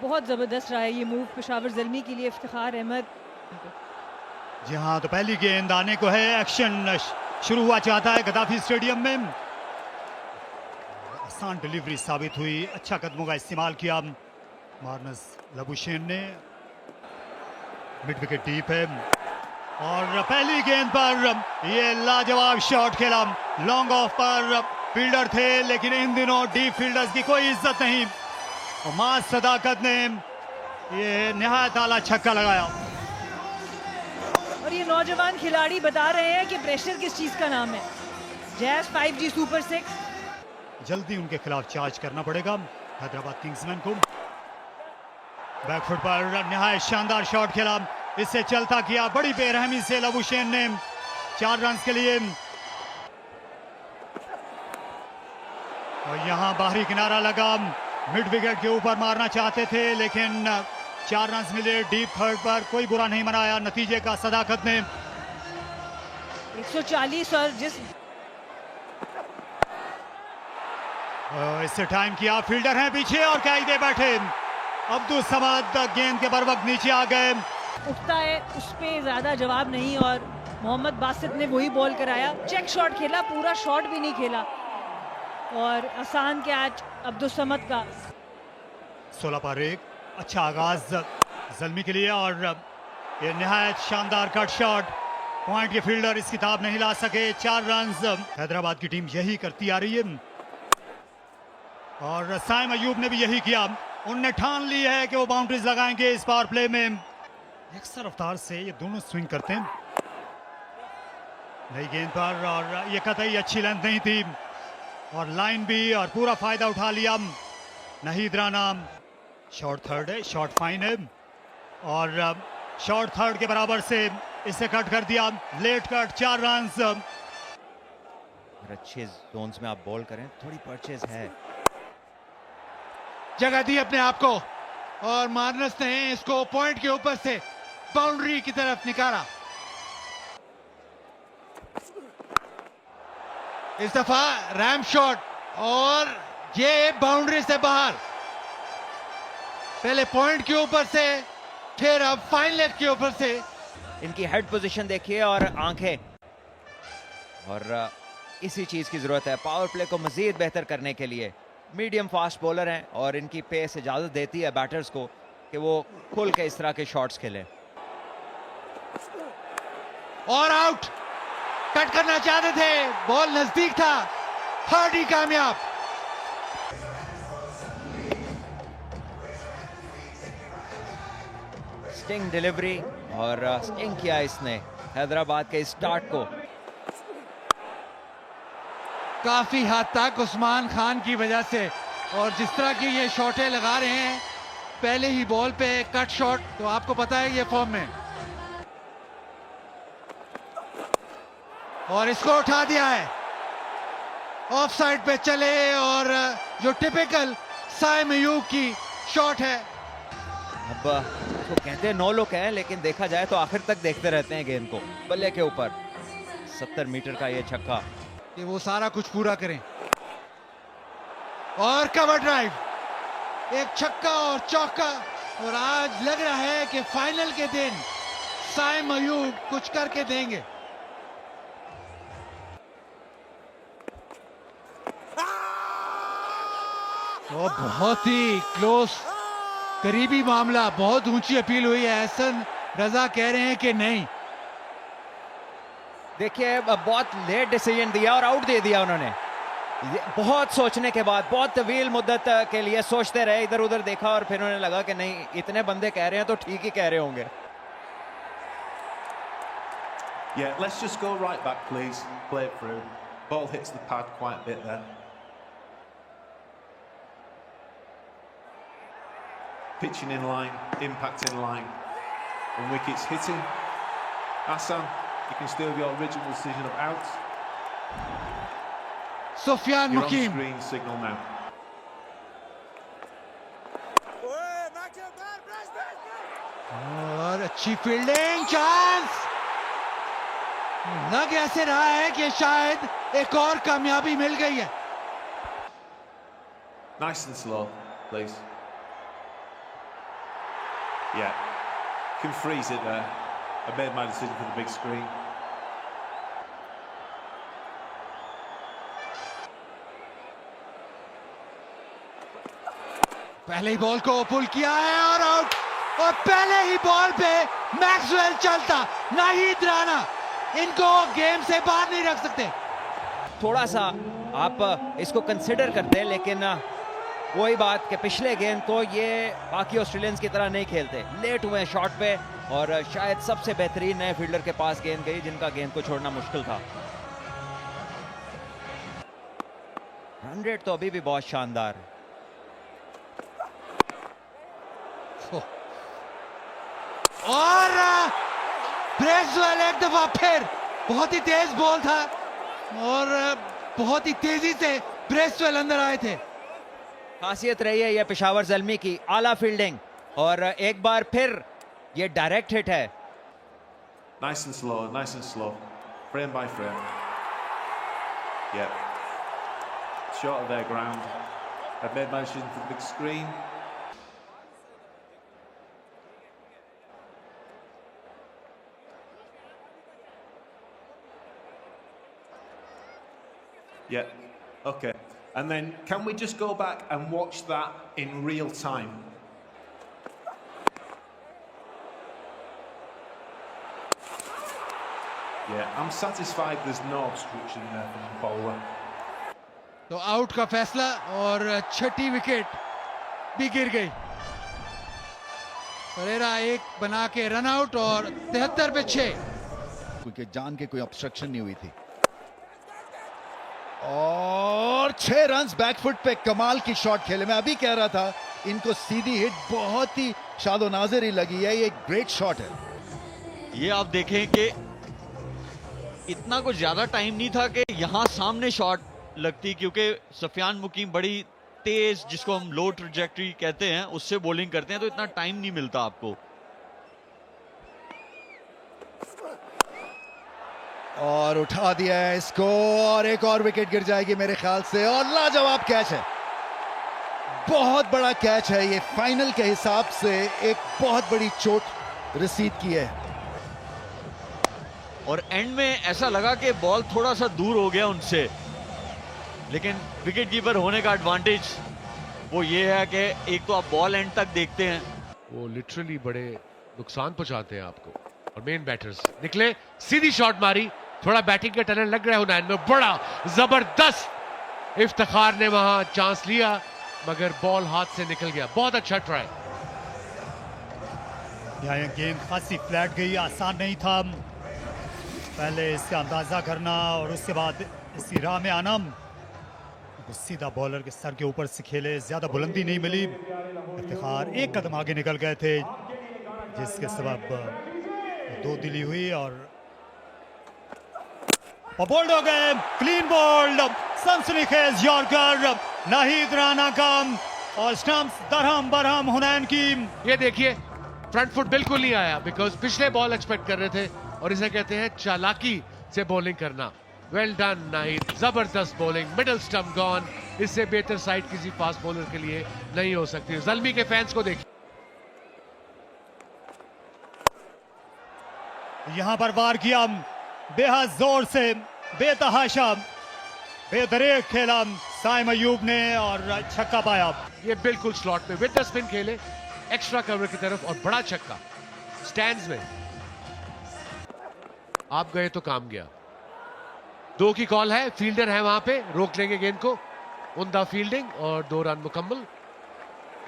बहुत ज़बरदस्त रहा है ये मूव पेशावर ज़ल्मी के लिए। इफ्तिखार अहमद। जी हाँ, तो पहली गेंद आने को है। एक्शन शुरू हुआ चाहता है गद्दाफी स्टेडियम में। आसान डिलीवरी साबित हुई, अच्छा कदमों का इस्तेमाल किया मार्नस लबुशेन ने। मिड विकेट डीप है और पहली गेंद पर ये लाजवाब शॉट खेला। लॉन्ग ऑफ पर फील्डर थे, लेकिन इन दिनों डीप फील्डर्स की कोई इज्जत नहीं और मां सदाकत ने ये निहायत आला छक्का लगाया। और ये नौजवान खिलाड़ी बता रहे हैं कि प्रेशर किस चीज़ का नाम है। Jazz 5G super 6। जल्दी उनके खिलाफ चार्ज करना पड़ेगा हैदराबाद किंग्समैन को। बैकफुट पर निहायत शानदार शॉट खेला, इससे चलता किया बड़ी बेरहमी से लबुशेन ने 4 रन के लिए। और यहां बाहरी किनारा लगा, मिड विकेट के ऊपर मारना चाहते थे लेकिन 4 रन मिले डीप थर्ड पर। कोई बुरा नहीं मनाया नतीजे का सदाकत ने। 140 और जिस इससे टाइम किया, फील्डर हैं पीछे और कायदे बैठे। अब्दुल समद गेंद के बर वक्त नीचे आ गए। उठता है उस पे ज़्यादा जवाब नहीं और मोहम्मद बासित ने वही बॉल कराया। चेक शॉट खेला, पूरा शॉट भी नहीं खेला और आसान कैच अब्दुल समद का। 16 पर 1, अच्छा आगाज ज़ल्मी के लिए और ये निहायत शानदार कट शॉट। पॉइंट के फील्डर इस किताब नहीं ला सके। 4 रन हैदराबाद की टीम यही करती आ रही है और साइम अयूब ने भी यही किया। उनने ठान ली है कि वो बाउंड्रीज लगाएंगे इस पावर प्ले में। यकसर रफ्तार से ये दोनों स्विंग करते हैं नई गेंद पर और ये कतई अच्छी लेंथ नहीं थी और लाइन भी और पूरा फायदा उठा लिया नाहिद राना। शॉर्ट थर्ड है, शॉर्ट फाइन है और शॉर्ट थर्ड के बराबर से इसे कट कर दिया। Late cut 4 run. अच्छे जोन्स में आप बॉल करें, थोड़ी परचेज है। जगह दी अपने आप को और मार्नस ने इसको पॉइंट के ऊपर से बाउंड्री की तरफ निकाला। इस दफा रैम शॉट और ये बाउंड्री से बाहर। पहले पॉइंट के ऊपर से, फिर अब फाइन लेग के ऊपर से। इनकी हेड पोजीशन देखिए और आंखें, और इसी चीज की जरूरत है पावर प्ले को मजीद बेहतर करने के लिए। मीडियम फास्ट बॉलर हैं और इनकी पेस इजाजत देती है बैटर्स को कि वो खुल के इस तरह के शॉट्स खेलें। और आउट कट करना चाहते थे, बॉल नजदीक था, हार्डी कामयाब। स्टिंग डिलीवरी और स्टिंग किया इसने हैदराबाद के स्टार्ट को। काफी हद तक उस्मान खान की वजह से और जिस तरह की ये शॉटें लगा रहे हैं पहले ही बॉल पे कट शॉट, तो आपको पता है ये फॉर्म में। और इसको उठा दिया है, ऑफ साइड पे चले और जो टिपिकल साइम अयूब की शॉट है। अब तो कहते हैं 9 लोग हैं, लेकिन देखा जाए तो आखिर तक देखते रहते हैं गेंद को। बल्ले के ऊपर 70 मीटर का ये छक्का कि वो सारा कुछ पूरा करें। और कवर ड्राइव, एक छक्का और चौका। और आज लग रहा है कि फाइनल के दिन साइम अयूब कुछ करके देंगे। और बहुत ही क्लोज, करीबी मामला, बहुत ऊंची अपील हुई है। एहसन रजा कह रहे हैं कि नहीं। देखिए बहुत लेट डिसीजन दिया और आउट दे दिया उन्होंने। बहुत सोचने के बाद, बहुत तवील मुद्दत के लिए सोचते रहे, इधर उधर देखा और फिर उन्हें लगा कि नहीं, इतने बंदे कह रहे हैं तो ठीक ही कह रहे होंगे। Yeah, let's just go right back, please. Play it through. Ball hits the pad quite a bit there. Pitching in line, impact in line, and wickets hitting. Hassan, you can still have your original decision of out. Sufyan You're on Mukim. screen signal now. और अच्छी fielding, chance. लग ऐसे रहा है कि शायद एक और कामयाबी मिल गई है। Nice and slow, please. Yeah, can freeze it there. I made my decision for the big screen. पहले ही बॉल को पुल किया है और आउट, और पहले ही बॉल पे मैक्सवेल चलता, नाहीद राणा इनको गेम से बाहर नहीं रख सकते। थोड़ा सा आप इसको कंसिडर करते, लेकिन वही बात कि पिछले गेंद को ये बाकी ऑस्ट्रेलियंस की तरह नहीं खेलते, लेट हुए शॉट पे, और शायद सबसे बेहतरीन नए फील्डर के पास गेंद गई जिनका गेंद को छोड़ना मुश्किल था। रन रेट तो अभी भी बहुत शानदार। और ब्रेसवेल एक दफा फिर, बहुत ही तेज बॉल था और बहुत ही तेजी से ब्रेसवेल अंदर आए थे। खासियत रही है ये पेशावर ज़ल्मी की, आला फील्डिंग, और एक बार फिर ये डायरेक्ट हिट है। Nice and slow, frame by frame. Yeah, short of their ground. I've made my decision for the big screen. Yeah, okay. And then can we just go back and watch that in real time? Yeah, I'm satisfied there's no obstruction there from the bowler. तो out का फैसला और छठी wicket भी गिर गई। परेरा एक बना के रन आउट और 73 पे 6। क्योंकि जान के कोई ऑब्स्ट्रक्शन नहीं हुई थी, और 6 रन्स बैकफुट पे कमाल की शॉट खेले। मैं अभी कह रहा था इनको सीधी हिट बहुत ही शादो नाज़िर ही लगी है, ये ग्रेट शॉट है। ये आप देखें कि इतना कुछ ज्यादा टाइम नहीं था कि यहां सामने शॉट लगती, क्योंकि सफियान मुकीम बड़ी तेज, जिसको हम लो ट्रैजेक्टरी कहते हैं, उससे बॉलिंग करते हैं, तो इतना टाइम नहीं मिलता आपको। और उठा दिया है इसको, और एक और विकेट गिर जाएगी मेरे ख्याल से, और लाजवाब कैच है, बहुत बड़ा कैच है ये। फाइनल के हिसाब से एक बहुत बड़ी चोट रिसीव की है, और एंड में ऐसा लगा कि बॉल थोड़ा सा दूर हो गया उनसे, लेकिन विकेट कीपर होने का एडवांटेज वो ये है कि एक तो आप बॉल एंड तक देखते हैं, वो लिटरली बड़े नुकसान पहुंचाते हैं आपको। और मेन बैटर्स निकले, सीधी शॉट मारी, थोड़ा बैटिंग का टनल लग रहा है हुनैन में, बड़ा जबरदस्त इफ्तिखार ने वहां चांस लिया, मगर बॉल हाथ से निकल गया। बहुत अच्छा ट्राई। यहाँ गेंद खासी फ्लैट गई, आसान नहीं था पहले इसका अंदाजा करना और उसके बाद इसी राह में आना। सीधा बॉलर के सर के ऊपर से खेले, ज्यादा बुलंदी नहीं मिली, इफ्तिखार एक कदम आगे निकल गए थे, जिसके सबब दो दिली हुई और बोल्ड हो गए। क्लीन बोल्ड, सनसनीखेज यॉर्कर नाहीद राणा का, और स्टंप्स दरहम बरहम हुनैन की। ये देखिए फ्रंट फुट बिल्कुल नहीं आया, बिकॉज पिछले बॉल एक्सपेक्ट कर रहे थे, और इसे कहते हैं चालाकी से बॉलिंग करना। वेल डन नाहीद, जबरदस्त बॉलिंग, मिडिल स्टंप गॉन। इससे बेहतर साइड किसी फास्ट बॉलर के लिए नहीं हो सकती। ज़ल्मी के फैंस को देखिए, यहां पर वार किया बेहद जोर से, बेतहाशा बेदरेक खेला साइम अयूब ने और छक्का पाया। ये बिल्कुल स्लॉट में विद द स्पिन खेले, एक्स्ट्रा कवर की तरफ, और बड़ा छक्का स्टैंड्स में। आप गए तो काम गया। 2 की कॉल है, फील्डर है वहां पे, रोक लेंगे गेंद को, उमदा फील्डिंग और 2 रन मुकम्मल।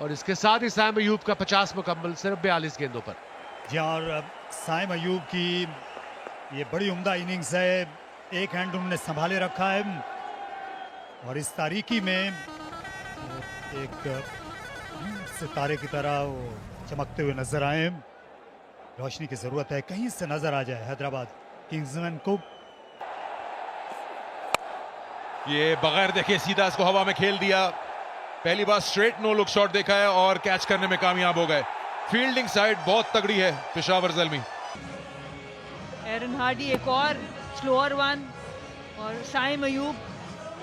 और इसके साथ ही साइम अयूब का 50 मुकम्मल सिर्फ 42 गेंदों पर। जी, और साइम अयूब की ये बड़ी उम्दा इनिंग्स है, एक हैंड उन्होंने संभाले रखा है, और इस तारीकी में एक सितारे की तरह वो चमकते हुए नजर आए। रोशनी की जरूरत है, कहीं से नजर आ जाए हैदराबाद किंग्समैन को। ये बगैर देखे सीधा इसको हवा में खेल दिया, पहली बार स्ट्रेट नो लुक शॉट देखा है और कैच करने में कामयाब हो गए। फील्डिंग साइड बहुत तगड़ी है पेशावर ज़ल्मी। एरन हार्डी एक और स्लोअर वन, और साइम अयूब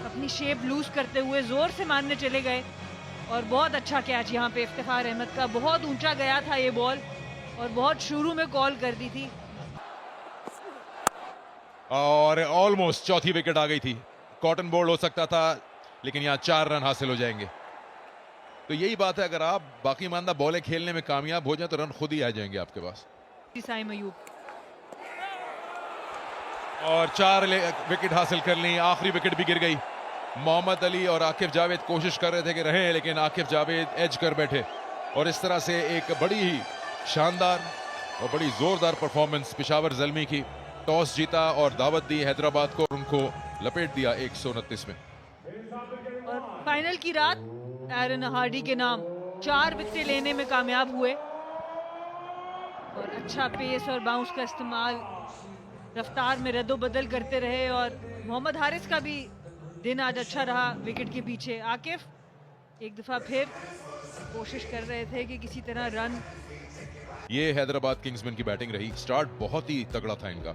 अपनी शेप लूज करते हुए जोर से मारने चले गए, और बहुत अच्छा कैच यहाँ पे इफ्तिखार अहमद का, बहुत ऊंचा गया था ये बॉल, और बहुत शुरू में कॉल कर दी थी। और ऑलमोस्ट चौथी विकेट आ गई थी, कॉटन बोल्ड हो सकता था, लेकिन यहाँ 4 रन हासिल हो जाएंगे। तो यही बात है, अगर आप बाकी मानदा बॉलें खेलने में कामयाब हो जाए तो रन खुद ही आ जाएंगे आपके पास। साइम अयूब और 4 विकेट हासिल कर ली, आखिरी विकेट भी गिर गई। मोहम्मद अली और आकिब जावेद कोशिश कर रहे थे कि रहें, लेकिन आकिब जावेद एज कर बैठे और इस तरह से एक बड़ी ही शानदार और बड़ी जोरदार परफॉर्मेंस पेशावर ज़ल्मी की। टॉस जीता और दावत दी हैदराबाद को, उनको लपेट दिया 129 में। और फाइनल की रात एरन हार्डी के नाम 4 विकेट लेने में कामयाब हुए और अच्छा पेस और बाउंस का इस्तेमाल, रफ्तार में रद्दोबदल करते रहे और मोहम्मद हारिस का भी दिन आज अच्छा रहा विकेट के पीछे। आकिफ एक दफा फिर कोशिश कर रहे थे कि किसी तरह रन। ये हैदराबाद किंग्समैन की बैटिंग रही, स्टार्ट बहुत ही तगड़ा था इनका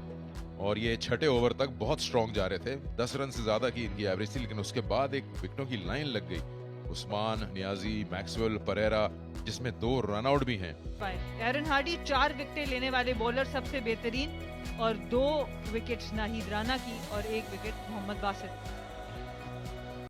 और ये छठे ओवर तक बहुत स्ट्रॉन्ग जा रहे थे। 10 रन से ज्यादा की इनकी एवरेज थी, लेकिन उसके बाद एक विकेटों की लाइन लग गई, उस्मान, नियाजी, मैक्सवेल, परेरा, जिसमें 2 रन आउट भी हैं। एरन हार्डी 4 विकेट लेने वाले बॉलर सबसे बेहतरीन और 2 विकेट्स नाहिद राना की और 1 विकेट मोहम्मद बासित।